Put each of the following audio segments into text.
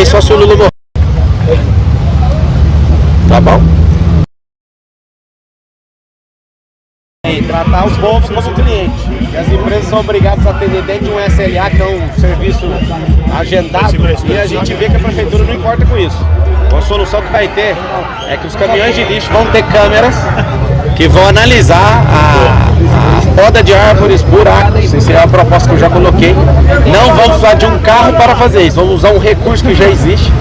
também só se o Lula morrer. Tá bom? E tratar os povos como cliente. E as empresas são obrigadas a atender dentro de um SLA, que é um serviço agendado, e a gente vê que a prefeitura não importa com isso. A solução que vai ter é que os caminhões de lixo vão ter câmeras que vão analisar a poda de árvores, buracos. Essa é a proposta que eu já coloquei. Não vamos precisar de um carro para fazer isso, vamos usar um recurso que já existe.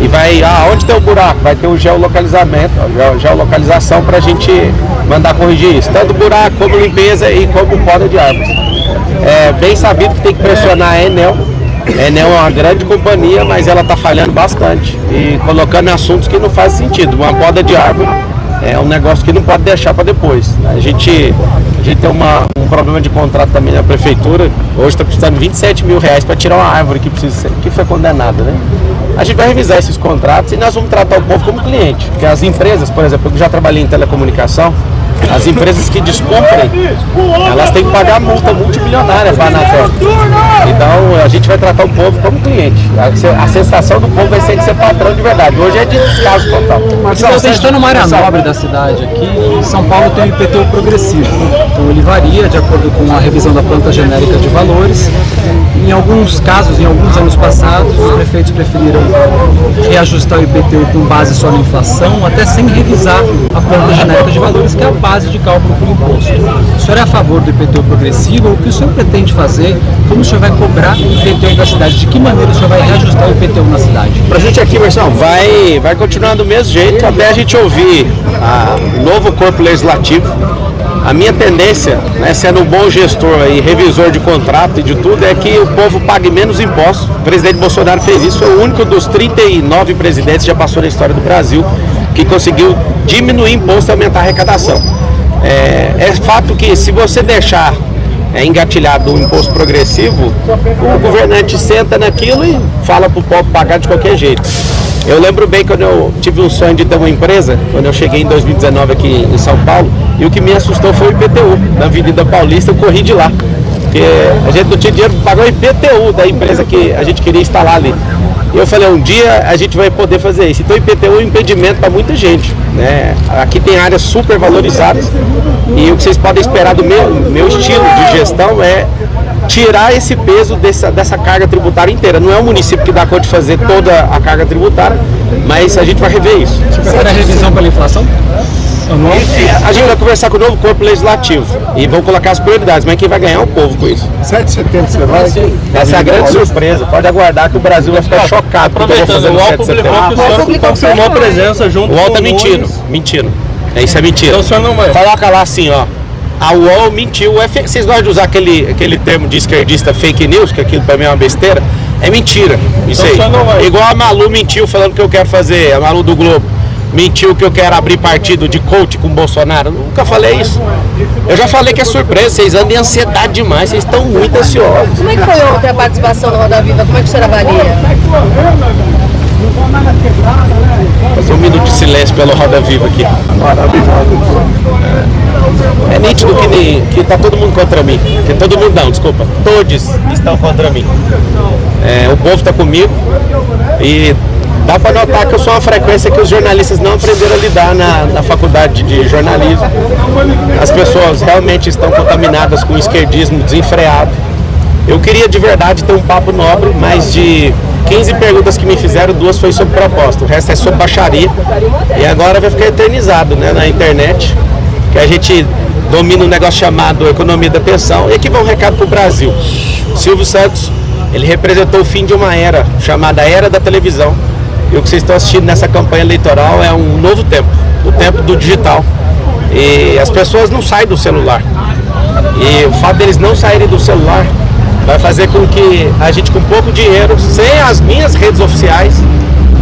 E vai, onde tem o buraco, vai ter o geolocalizamento, a geolocalização para a gente mandar corrigir isso. Tanto buraco, como limpeza e como poda de árvores. É bem sabido que tem que pressionar a Enel. A Enel é uma grande companhia, mas ela está falhando bastante e colocando assuntos que não fazem sentido. Uma poda de árvore é um negócio que não pode deixar para depois. A gente tem um problema de contrato também na prefeitura. Hoje está custando R$27 mil para tirar uma árvore que foi condenada, né? A gente vai revisar esses contratos e nós vamos tratar o povo como cliente. Porque as empresas, por exemplo, eu já trabalhei em telecomunicação, as empresas que descumprem, elas têm que pagar multa multimilionária para a Anatel. Então a gente vai tratar o povo como cliente. A sensação do povo vai ser de ser patrão de verdade. Hoje é de descaso total. Marcelo, você está numa área nobre da cidade aqui, em São Paulo tem o IPTU progressivo. Então ele varia de acordo com a revisão da planta genérica de valores. Em alguns casos, em alguns anos passados, os prefeitos preferiram reajustar o IPTU com base só na inflação, até sem revisar a planta genérica de valores, que é a base de cálculo por imposto. O senhor é a favor do IPTU progressivo? O que o senhor pretende fazer? Como o senhor vai cobrar o IPTU da cidade? De que maneira o senhor vai reajustar o IPTU na cidade? Pra gente aqui, Marcelo, vai continuar do mesmo jeito até a gente ouvir o novo corpo legislativo. A minha tendência, né, sendo um bom gestor e revisor de contrato e de tudo, é que o povo pague menos impostos. O presidente Bolsonaro fez isso, foi o único dos 39 presidentes que já passou na história do Brasil que conseguiu diminuir imposto e aumentar a arrecadação. É fato que se você deixar engatilhado um imposto progressivo, o governante senta naquilo e fala para o povo pagar de qualquer jeito. Eu lembro bem quando eu tive um sonho de ter uma empresa, quando eu cheguei em 2019 aqui em São Paulo, e o que me assustou foi o IPTU. Na Avenida Paulista eu corri de lá, porque a gente não tinha dinheiro para pagar o IPTU da empresa que a gente queria instalar ali. E eu falei, um dia a gente vai poder fazer isso. Então o IPTU é um impedimento para muita gente, né? Aqui tem áreas super valorizadas e o que vocês podem esperar do meu estilo de gestão é tirar esse peso dessa carga tributária inteira. Não é o município que dá conta de fazer toda a carga tributária, mas a gente vai rever isso. Será a revisão pela inflação? A gente vai conversar com o novo corpo legislativo e vão colocar as prioridades, mas quem vai ganhar é o povo com isso. 7 de setembro você vai? Essa é a grande surpresa. Pode aguardar que o Brasil vai ficar chocado. Aproveitando, o UOL publicou que o senhor confirmou a presença junto com o UOL tá mentindo. Mentindo. Isso é mentira. Então o senhor não vai. Coloca lá assim, ó. A UOL mentiu. Vocês gostam de usar aquele termo de esquerdista fake news, que aquilo pra mim é uma besteira? É mentira. Isso então, aí. Igual a Malu mentiu falando que eu quero fazer, a Malu do Globo. Mentiu que eu quero abrir partido de coach com o Bolsonaro. Eu nunca falei isso. Eu já falei que é surpresa. Vocês andam em ansiedade demais. Vocês estão muito ansiosos. Como é que foi ontem a participação no Roda Viva? Como é que o senhor avalia? Fazer um minuto de silêncio pelo Roda Viva aqui. É nítido que tá todo mundo contra mim. Que todo mundo não, desculpa. Todos estão contra mim. O povo está comigo e dá para notar que eu sou uma frequência que os jornalistas não aprenderam a lidar na faculdade de jornalismo. As pessoas realmente estão contaminadas com o esquerdismo desenfreado. Eu queria de verdade ter um papo nobre, mas de 15 perguntas que me fizeram, 2 foi sobre proposta, o resto é sobre baixaria. E agora vai ficar eternizado, né, na internet, que a gente domina um negócio chamado economia da atenção. E aqui vai um recado para o Brasil. Silvio Santos, ele representou o fim de uma era, chamada Era da Televisão. E o que vocês estão assistindo nessa campanha eleitoral é um novo tempo, o tempo do digital. E as pessoas não saem do celular. E o fato deles não saírem do celular vai fazer com que a gente, com pouco dinheiro, sem as minhas redes oficiais,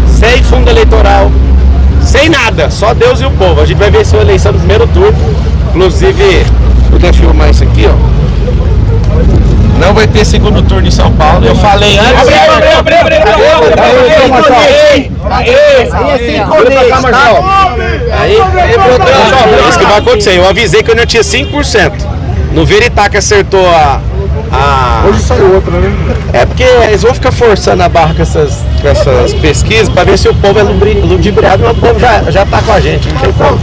sem fundo eleitoral, sem nada, só Deus e o povo. A gente vai ver essa eleição no primeiro turno. Inclusive, vou até filmar isso aqui, ó. Não vai ter segundo turno em São Paulo. Eu falei antes. É isso que vai acontecer. Eu avisei que eu não tinha 5%. No Veritá que acertou Hoje saiu outra, né? É porque eles vão ficar forçando a barra com essas com essas pesquisas para ver se o povo é ludibriado, mas o povo já tá com a gente, não tem como.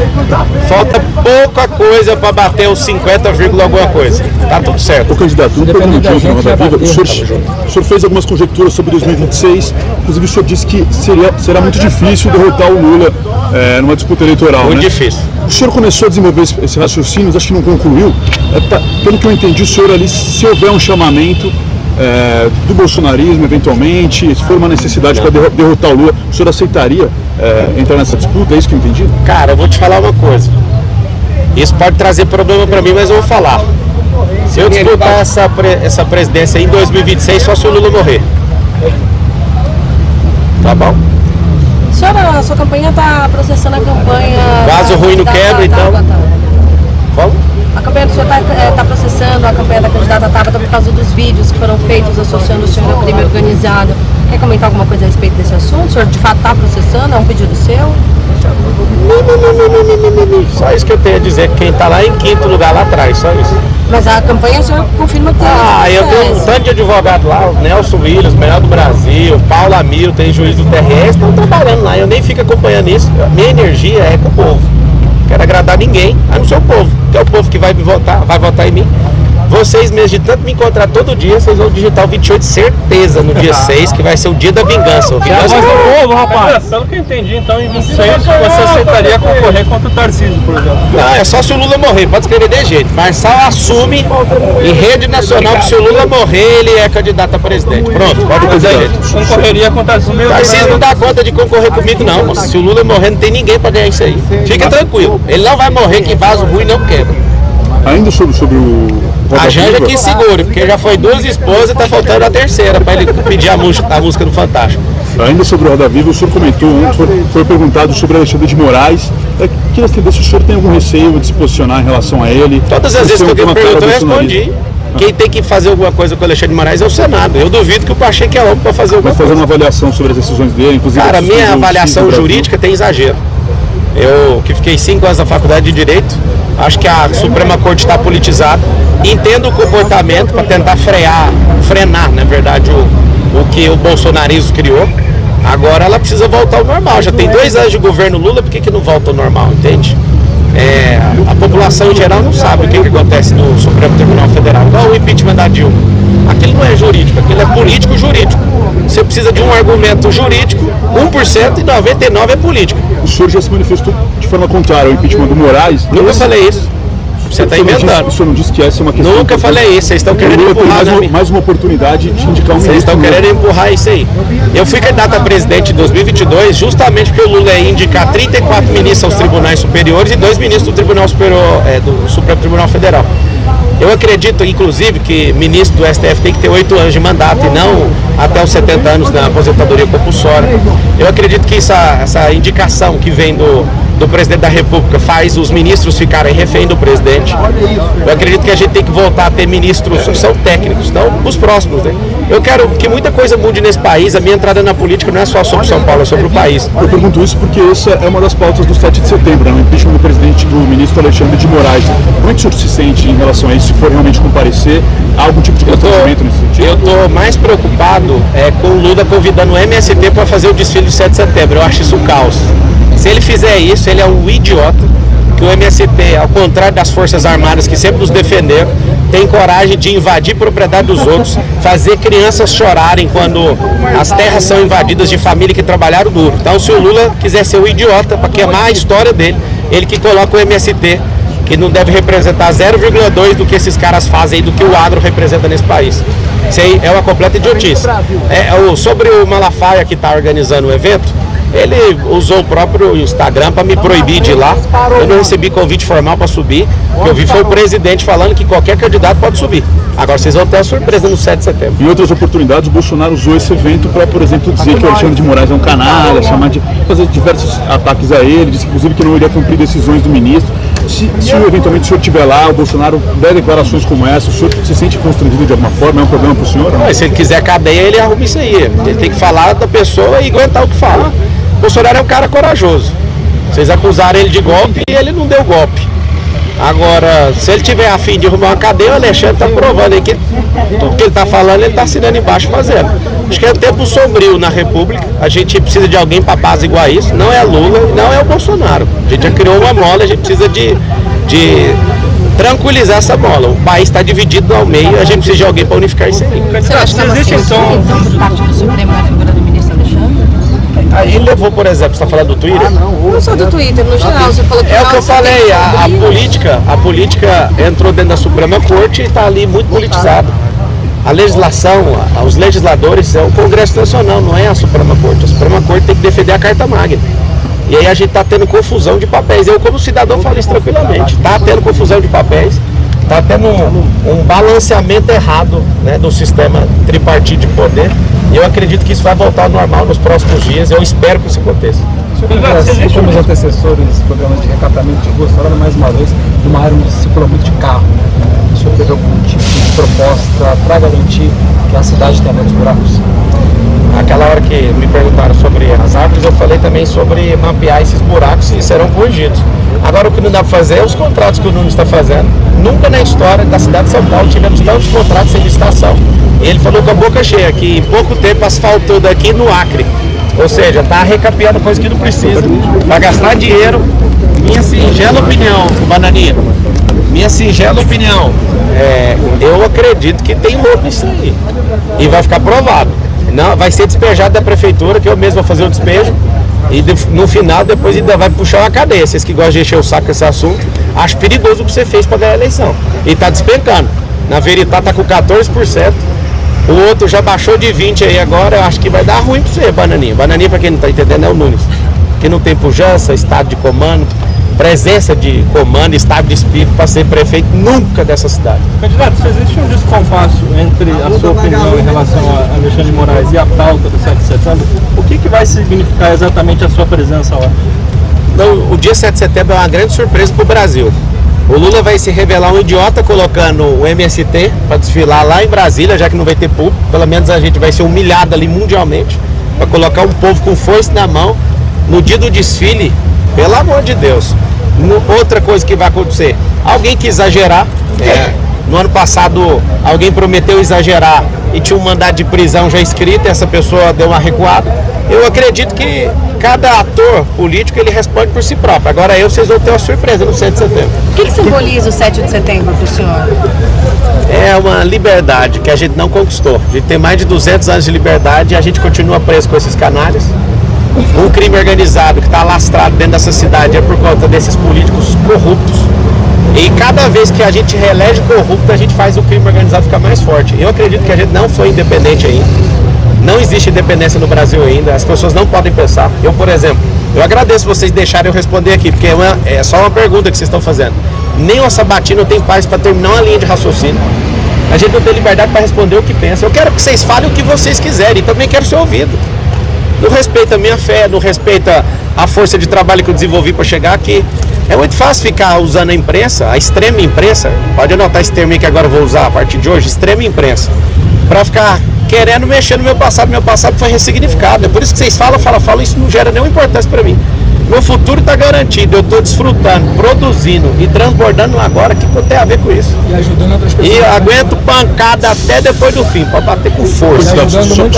Falta pouca coisa para bater os 50, alguma coisa. Tá tudo certo. Ô candidato, um perguntinho aqui na Roda Viva. O senhor fez algumas conjecturas sobre 2026, inclusive o senhor disse que será muito difícil derrotar o Lula numa disputa eleitoral. Muito né? difícil. O senhor começou a desenvolver esse raciocínio, acho que não concluiu. Pelo que eu entendi, o senhor ali, se houver um chamamento do bolsonarismo, eventualmente, se for uma necessidade para derrotar o Lula, o senhor aceitaria entrar nessa disputa? É isso que eu entendi? Cara, eu vou te falar uma coisa. Isso pode trazer problema para mim, mas eu vou falar. Se eu disputar essa presidência em 2026, só se o Lula morrer. Tá bom? A sua campanha está processando a campanha... Vaso ruim não quebra, então... Como? A campanha do senhor está processando a campanha da candidata Tabata por causa dos vídeos que foram feitos associando o senhor ao crime organizado. Quer comentar alguma coisa a respeito desse assunto? O senhor de fato está processando? É um pedido seu? Só isso que eu tenho a dizer, quem está lá em quinto lugar lá atrás, só isso. Mas a campanha o senhor confirma que tem... eu tenho um tanto de advogado lá, o Nelson Williams, melhor do Brasil, Paulo Amil, tem juiz do TRS, estão trabalhando lá, eu nem fico acompanhando isso. Minha energia é com o povo. Não quero agradar ninguém, a não ser o povo, que é o povo que vai votar em mim. Vocês mesmo, de tanto me encontrar todo dia, vocês vão digitar o 28, certeza, no dia 6, que vai ser o dia da vingança. O vingança do povo, rapaz. Pelo que eu entendi, então, em 26, você aceitaria concorrer contra o Tarcísio, por exemplo? Não, é só se o Lula morrer, pode escrever de jeito. Marçal assume em rede nacional que se o Lula morrer, ele é candidato a presidente. Pronto, pode fazer jeito. Concorreria com o Tarcísio. Tarcísio não dá conta de concorrer comigo, não, moço. Se o Lula morrer, não tem ninguém pra ganhar isso aí. Fica tranquilo, ele não vai morrer, que vaso ruim não quebra. Ainda sobre o... A Janja que segure, porque já foi 2 esposas e tá faltando a terceira para ele pedir a música do Fantástico. Ainda sobre o Roda Viva, o senhor comentou, foi perguntado sobre Alexandre de Moraes. Queria saber se o senhor tem algum receio de se posicionar em relação a ele. Todas as vezes que alguém me perguntou, eu respondi. Quem tem que fazer alguma coisa com o Alexandre de Moraes é o Senado. Eu duvido que o Pacheco é homem para fazer alguma coisa. Vai fazer uma avaliação sobre as decisões dele, inclusive... Cara, minha avaliação jurídica tem exagero. Eu, que fiquei 5 anos na faculdade de Direito, acho que a Suprema Corte está politizada. Entendo o comportamento para tentar frenar, na verdade, o que o bolsonarismo criou. Agora ela precisa voltar ao normal. Já tem 2 anos de governo Lula, por que não volta ao normal, entende? A população em geral não sabe o que acontece no Supremo Tribunal Federal. Igual o impeachment da Dilma. Aquilo não é jurídico, aquilo é político-jurídico. Você precisa de um argumento jurídico, 1% e 99% é político. O senhor já se manifestou de forma contrária ao impeachment do Moraes. Nunca falei isso. Você está inventando. O senhor não disse que essa é uma questão... Nunca falei isso, vocês estão querendo empurrar mais uma oportunidade de indicar um ministro. Vocês estão querendo empurrar isso aí. Eu fui candidato a presidente em 2022 justamente porque o Lula ia indicar 34 ministros aos tribunais superiores e 2 ministros do Tribunal Superior, do Supremo Tribunal Federal. Eu acredito, inclusive, que ministro do STF tem que ter 8 anos de mandato e não até os 70 anos na aposentadoria compulsória. Eu acredito que essa indicação que vem do presidente da República faz os ministros ficarem refém do presidente. Eu acredito que a gente tem que voltar a ter ministros que são técnicos, não os próximos, né? Eu quero que muita coisa mude nesse país. A minha entrada na política não é só sobre São Paulo, é sobre o país. Eu pergunto isso porque essa é uma das pautas do 7 de setembro, né? O impeachment do ministro Alexandre de Moraes. Como é que o senhor se sente em relação a isso? Se for realmente comparecer, há algum tipo de constrangimento nesse sentido? Eu estou mais preocupado com o Lula convidando o MST para fazer o desfile do 7 de setembro. Eu acho isso um caos. Se ele fizer isso, ele é um idiota, que o MST, ao contrário das Forças Armadas que sempre nos defenderam, tem coragem de invadir propriedade dos outros, fazer crianças chorarem quando as terras são invadidas de família que trabalharam duro. Então, se o Lula quiser ser um idiota para queimar a história dele, ele que coloca o MST, que não deve representar 0,2 do que esses caras fazem e do que o agro representa nesse país. Isso aí é uma completa idiotice. Sobre o Malafaia que está organizando o evento, ele usou o próprio Instagram para me proibir de ir lá. Eu não recebi convite formal para subir. O que eu vi foi o presidente falando que qualquer candidato pode subir. Agora vocês vão ter a surpresa no 7 de setembro. Em outras oportunidades, o Bolsonaro usou esse evento para, por exemplo, dizer que o Alexandre de Moraes é um canalha, fazer diversos ataques a ele, disse inclusive que não iria cumprir decisões do ministro. Se eventualmente o senhor estiver lá, o Bolsonaro der declarações como essa, o senhor se sente constrangido de alguma forma? É um problema para o senhor? Não, se ele quiser cadeia, ele arruma isso aí. Ele tem que falar da pessoa e aguentar o que fala. O Bolsonaro é um cara corajoso. Vocês acusaram ele de golpe e ele não deu golpe. Agora, se ele tiver a fim de arrumar uma cadeia, o Alexandre está provando aí que tudo que ele está falando, ele está assinando embaixo fazendo. Acho que é um tempo sombrio na República. A gente precisa de alguém para apaziguar isso. Não é Lula, não é o Bolsonaro. A gente já criou uma mola, a gente precisa de tranquilizar essa bola. O país está dividido ao meio, a gente precisa de alguém para unificar isso aí. Você acha que é uma censura, então, por parte do Supremo na figura do ministro Alexandre? Aí ele levou, por exemplo, você está falando do Twitter? Não só do Twitter, no geral, você falou que... É o que eu falei, a política entrou dentro da Suprema Corte e está ali muito politizado. A legislação, os legisladores, é o Congresso Nacional, não é a Suprema Corte. A Suprema Corte tem que defender a Carta Magna. E aí a gente está tendo confusão de papéis. Eu, como cidadão, falo isso tranquilamente. Está tendo confusão de papéis, está tendo um balanceamento errado, né, do sistema tripartite de poder. E eu acredito que isso vai voltar ao normal nos próximos dias. Eu espero que isso aconteça. Assim como os antecessores dos programas de recatamento de ruas, falando mais uma vez de uma área onde se circula muito de carro. O senhor teve algum tipo de proposta para garantir que a cidade tenha menos buracos? Aquela hora que me perguntaram sobre as árvores, eu falei também sobre mapear esses buracos e serão corrigidos. Agora o que não dá para fazer é os contratos que o Nunes está fazendo. Nunca na história da cidade de São Paulo tivemos tantos contratos sem licitação. Ele falou com a boca cheia que em pouco tempo asfaltou daqui no Acre. Ou seja, está recapeando coisa que não precisa, vai gastar dinheiro. Minha singela opinião, Bananinha, minha singela opinião, eu acredito que tem roubo nisso aí. E vai ficar provado. Não, vai ser despejado da prefeitura, que eu mesmo vou fazer o despejo. E no final, depois ainda vai puxar uma cadeia. Vocês que gostam de encher o saco com esse assunto, acho perigoso o que você fez para ganhar a eleição. E está despencando. Na Veritá está com 14%. O outro já baixou de 20 aí agora, eu acho que vai dar ruim para você, Bananinha. Bananinha, para quem não está entendendo, é o Nunes. Que não tem pujança, estado de comando, presença de comando, estado de espírito para ser prefeito nunca dessa cidade. Candidato, se existe um descompasso entre a sua opinião em relação a Alexandre de Moraes e a pauta do 7 de setembro, o que vai significar exatamente a sua presença lá? Então, o dia 7 de setembro é uma grande surpresa para o Brasil. O Lula vai se revelar um idiota colocando o MST para desfilar lá em Brasília, já que não vai ter público. Pelo menos a gente vai ser humilhado ali mundialmente, para colocar um povo com foice na mão no dia do desfile, pelo amor de Deus. Outra coisa que vai acontecer, alguém que exagerar, no ano passado alguém prometeu exagerar e tinha um mandado de prisão já escrito, e essa pessoa deu uma recuada. Eu acredito que cada ator político ele responde por si próprio. Agora vocês vão ter uma surpresa no 7 de setembro. O que simboliza o 7 de setembro para o senhor? É uma liberdade que a gente não conquistou. A gente tem mais de 200 anos de liberdade e a gente continua preso com esses canalhas. Um crime organizado que está alastrado dentro dessa cidade é por conta desses políticos corruptos. E cada vez que a gente reelege corrupto, a gente faz o crime organizado ficar mais forte. Eu acredito que a gente não foi independente ainda. Não existe independência no Brasil ainda. As pessoas não podem pensar. Eu, por exemplo, eu agradeço vocês deixarem eu responder aqui, porque é só uma pergunta que vocês estão fazendo. Nem o Sabatino tem paz para terminar uma linha de raciocínio. A gente não tem liberdade para responder o que pensa. Eu quero que vocês falem o que vocês quiserem e também quero ser ouvido. Não respeita a minha fé, não respeita a força de trabalho que eu desenvolvi para chegar aqui. É muito fácil ficar usando a imprensa, a extrema imprensa, pode anotar esse termo aí que agora eu vou usar a partir de hoje, extrema imprensa, para ficar querendo mexer no meu passado foi ressignificado. É por isso que vocês falam, isso não gera nenhuma importância para mim. Meu futuro está garantido, eu estou desfrutando, produzindo e transbordando agora, o que eu tenho a ver com isso? E ajudando outras pessoas. E aguento pancada até depois do fim, para bater com força.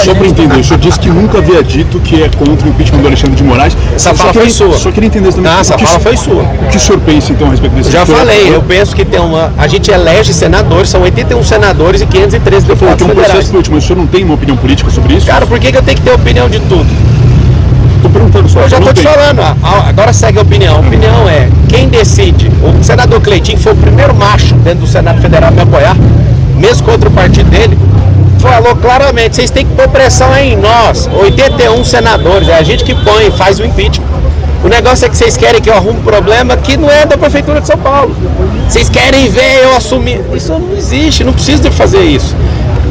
Só para entender, o senhor disse que nunca havia dito que é contra o impeachment do Alexandre de Moraes. Essa fala foi sua. Só queria entender também. Essa fala foi sua. O que o senhor pensa então a respeito desse? Já falei, eu penso que tem a gente elege senadores, são 81 senadores e 513 deputados tem um federais. processo político, mas o senhor não tem uma opinião política sobre isso? Cara, por que eu tenho que ter opinião de tudo? Estou perguntando só. Eu já estou te falando, agora segue a opinião. A opinião é, quem decide, o senador Cleitinho foi o primeiro macho dentro do Senado Federal a me apoiar, mesmo contra o partido dele, falou claramente, vocês têm que pôr pressão em nós, 81 senadores, é a gente que põe, faz o impeachment. O negócio é que vocês querem que eu arrume um problema que não é da Prefeitura de São Paulo. Vocês querem ver eu assumir. Isso não existe, não precisa de fazer isso.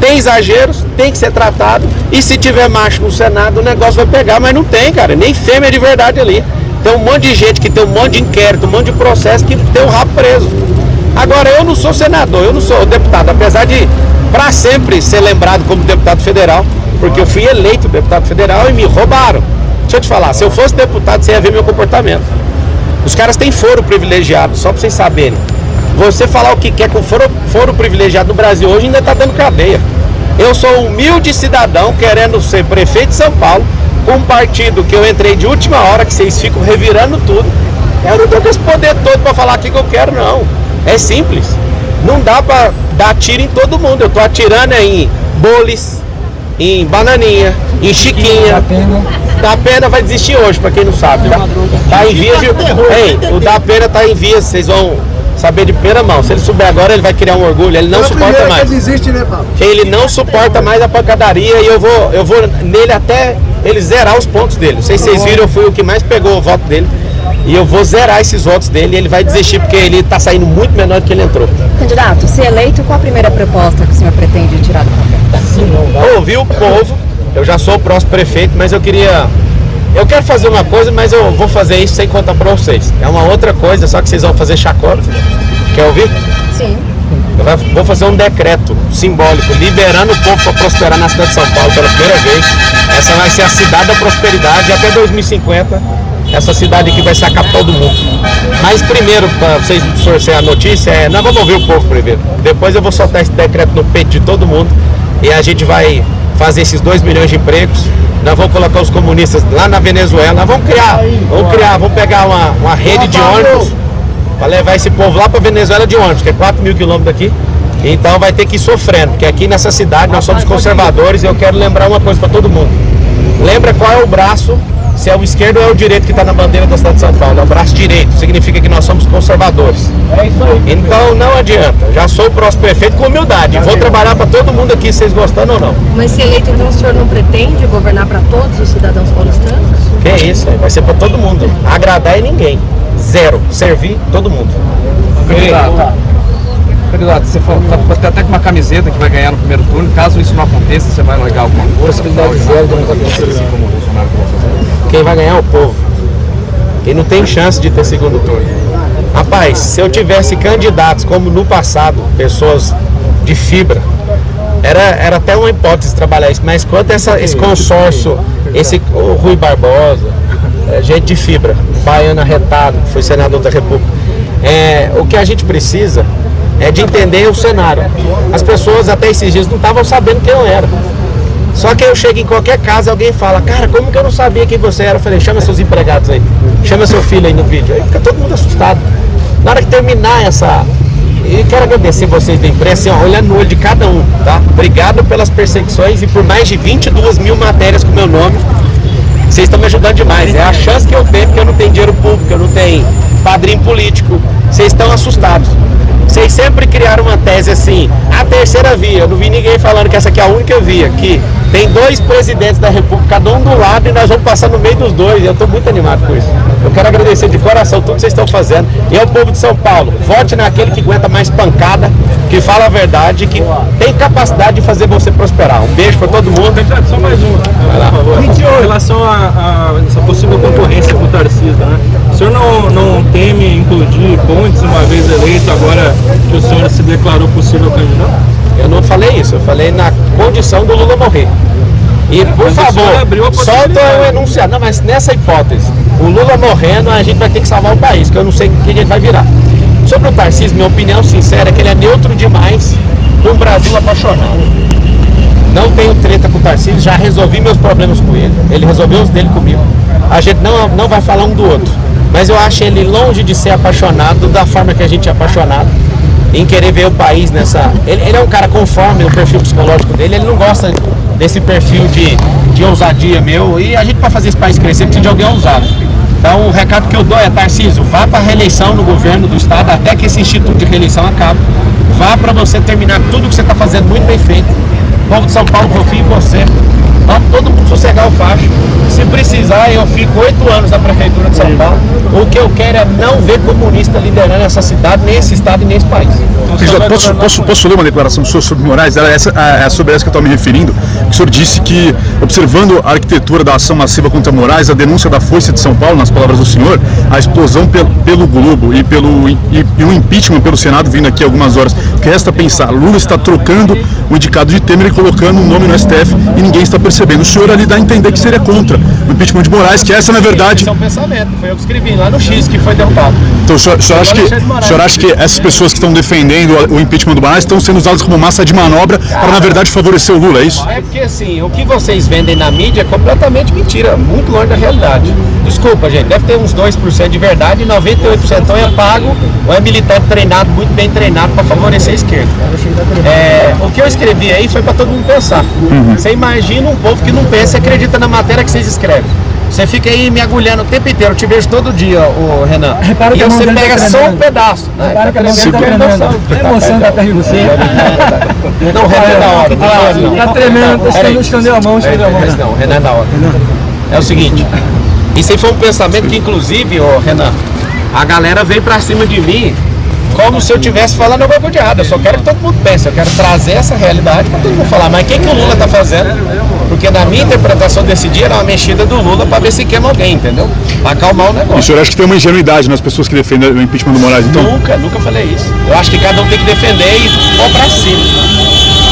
Tem exageros, tem que ser tratado. E se tiver macho no Senado, o negócio vai pegar, mas não tem, cara. Nem fêmea de verdade ali. Tem um monte de gente que tem um monte de inquérito, um monte de processo que tem o rabo preso. Agora, eu não sou senador, eu não sou deputado, apesar de, para sempre, ser lembrado como deputado federal, porque eu fui eleito deputado federal e me roubaram. Deixa eu te falar, se eu fosse deputado, você ia ver meu comportamento. Os caras têm foro privilegiado, só para vocês saberem. Você falar o que quer com foro privilegiado no Brasil hoje ainda está dando cadeia. Eu sou um humilde cidadão querendo ser prefeito de São Paulo, com um partido que eu entrei de última hora, que vocês ficam revirando tudo. Eu não tô com esse poder todo para falar o que eu quero, não. É simples. Não dá para dar tiro em todo mundo. Eu tô atirando em Boles, em Bananinha, em Chiquinha. Da Pena vai desistir hoje, para quem não sabe, tá? Tá em vias de... Ei, o da Pena tá em vias, vocês vão saber de primeira mão. Se ele souber agora, ele vai criar um orgulho. Ele não suporta mais. Ele não suporta mais a pancadaria e eu vou nele até ele zerar os pontos dele. Não sei se vocês viram, eu fui o que mais pegou o voto dele. E eu vou zerar esses votos dele e ele vai desistir porque ele tá saindo muito menor do que ele entrou. Candidato, se eleito, qual a primeira proposta que o senhor pretende tirar do papel? Ouvi o povo, eu já sou o próximo prefeito, mas eu quero fazer uma coisa, mas eu vou fazer isso sem contar pra vocês. É uma outra coisa, só que vocês vão fazer chacota. Quer ouvir? Sim. Eu vou fazer um decreto simbólico, liberando o povo para prosperar na cidade de São Paulo pela primeira vez. Essa vai ser a cidade da prosperidade. Até 2050, essa cidade aqui vai ser a capital do mundo. Mas primeiro, para vocês distorcer a notícia, nós vamos ouvir o povo primeiro. Depois eu vou soltar esse decreto no peito de todo mundo e a gente vai fazer esses 2 milhões de empregos. Nós vamos colocar os comunistas lá na Venezuela. Nós vamos pegar uma rede de ônibus para levar esse povo lá para Venezuela de ônibus, que é 4.000 quilômetros daqui. Então vai ter que ir sofrendo, porque aqui nessa cidade nós somos conservadores e eu quero lembrar uma coisa para todo mundo. Lembra qual é o braço, se é o esquerdo ou é o direito que está na bandeira da cidade de São Paulo. É o braço direito, significa que nós somos conservadores. Então não adianta, já sou o próximo prefeito com humildade. Vou trabalhar para todo mundo aqui, vocês gostando ou não. Mas se eleito, então o senhor não pretende governar para todos os cidadãos paulistanos? Que é isso, vai ser para todo mundo. Agradar em ninguém. Zero. Servir todo mundo. Candidato, você falou, tá até com uma camiseta que vai ganhar no primeiro turno. Caso isso não aconteça, você vai largar alguma coisa? Possibilidade zero de não acontecer assim como o Bolsonaro vai. Quem vai ganhar é o povo. Quem não tem chance de ter segundo turno. Rapaz, se eu tivesse candidatos como no passado, pessoas de fibra, era até uma hipótese trabalhar isso, mas quanto esse consórcio, o Rui Barbosa, gente de fibra, Baiano Arretado, que foi senador da República, o que a gente precisa é de entender o cenário. As pessoas até esses dias não estavam sabendo quem eu era. Só que eu chego em qualquer casa e alguém fala, cara, como que eu não sabia quem você era? Eu falei, chama seus empregados aí, chama seu filho aí no vídeo. Aí fica todo mundo assustado. Na hora que terminar e quero agradecer vocês da imprensa, assim, olhando no olho de cada um, tá? Obrigado pelas perseguições e por mais de 22 mil matérias com meu nome. Vocês estão me ajudando demais. É a chance que eu tenho, porque eu não tenho dinheiro público, eu não tenho padrinho político. Vocês estão assustados. Vocês sempre criaram uma tese assim, a terceira via. Eu não vi ninguém falando que essa aqui é a única via, que tem 2 presidentes da República, cada um do lado, e nós vamos passar no meio dos 2. Eu estou muito animado com isso. Eu quero agradecer de coração tudo que vocês estão fazendo. E ao povo de São Paulo, vote naquele que aguenta mais pancada, que fala a verdade, que tem capacidade de fazer você prosperar. Um beijo para todo mundo. Só mais uma, por favor. Em relação a essa possível concorrência com o Tarcísio, né? O senhor não teme implodir Pontes uma vez eleito, agora que o senhor se declarou possível candidato? Eu não falei isso, eu falei na condição do Lula morrer. E por favor, solta o enunciado. Não, mas nessa hipótese, o Lula morrendo, a gente vai ter que salvar o país, porque eu não sei quem ele vai virar. Sobre o Tarcísio, minha opinião sincera é que ele é neutro demais para um Brasil apaixonado. Não tenho treta com o Tarcísio, já resolvi meus problemas com ele, ele resolveu os dele comigo. A gente não vai falar um do outro, mas eu acho ele longe de ser apaixonado da forma que a gente é apaixonado, em querer ver o país nessa... Ele é um cara conforme o perfil psicológico dele, ele não gosta desse perfil de ousadia meu, e a gente, para fazer esse país crescer, precisa de alguém ousado. Então o recado que eu dou é, Tarcísio, vá para a reeleição no governo do estado, até que esse instituto de reeleição acabe. Vá para você terminar tudo que você está fazendo muito bem feito. O povo de São Paulo confia em você. Vamos todo mundo sossegar o facho. Se precisar, eu fico 8 anos na prefeitura de São Paulo. O que eu quero é não ver comunista liderando essa cidade, nem esse estado e nem esse país. Posso ler uma declaração do senhor sobre Moraes? É sobre essa que eu estou me referindo. O senhor disse que, observando a arquitetura da ação massiva contra Moraes, a denúncia da Foice de São Paulo, nas palavras do senhor, a explosão pelo Globo e o impeachment pelo Senado vindo aqui algumas horas, que resta pensar, Lula está trocando o indicado de Temer e colocando um nome no STF e ninguém está percebendo. O senhor ali dá a entender que seria contra o impeachment impeachment de Moraes, que essa, na verdade... Esse é um pensamento, foi eu que escrevi lá no X, que foi derrubado. Então o senhor acha que essas pessoas que estão defendendo o impeachment do Moraes estão sendo usadas como massa de manobra para, na verdade, favorecer o Lula, é isso? É porque, assim, o que vocês vendem na mídia é completamente mentira, muito longe da realidade. Desculpa, gente, deve ter uns 2% de verdade e 98% ou é pago ou é militante treinado, muito bem treinado para favorecer a esquerda. O que eu escrevi aí foi para todo mundo pensar. Você imagina um povo que não pensa e acredita na matéria que vocês escrevem. Você fica aí me agulhando o tempo inteiro, eu te vejo todo dia, ô Renan. Repara E que você pega só um pedaço. Repara que a mão dele tá tremendo. A emoção da perna de você. Não, o Renan é da hora. Tá tremendo, escondeu a mão, Não, o Renan é da hora. É o seguinte, isso aí foi um pensamento que, inclusive, ô Renan, a galera veio pra cima de mim como se eu estivesse falando alguma coisa de errado. Eu só quero que todo mundo pense, eu quero trazer essa realidade pra todo mundo falar. Mas o que o Lula tá fazendo? Porque na minha interpretação desse dia era uma mexida do Lula pra ver se queima alguém, entendeu? Pra acalmar o negócio. E o senhor acha que tem uma ingenuidade nas pessoas que defendem o impeachment do Moraes, então? Nunca falei isso. Eu acho que cada um tem que defender e pôr pra cima.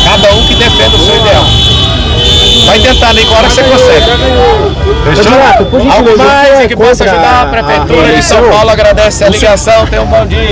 Cada um que defenda o seu ideal. Vai tentar, nem hora que você consegue. Fechou? Algo mais que possa ajudar a Prefeitura de São Paulo agradece a ligação. Tenha um bom dia.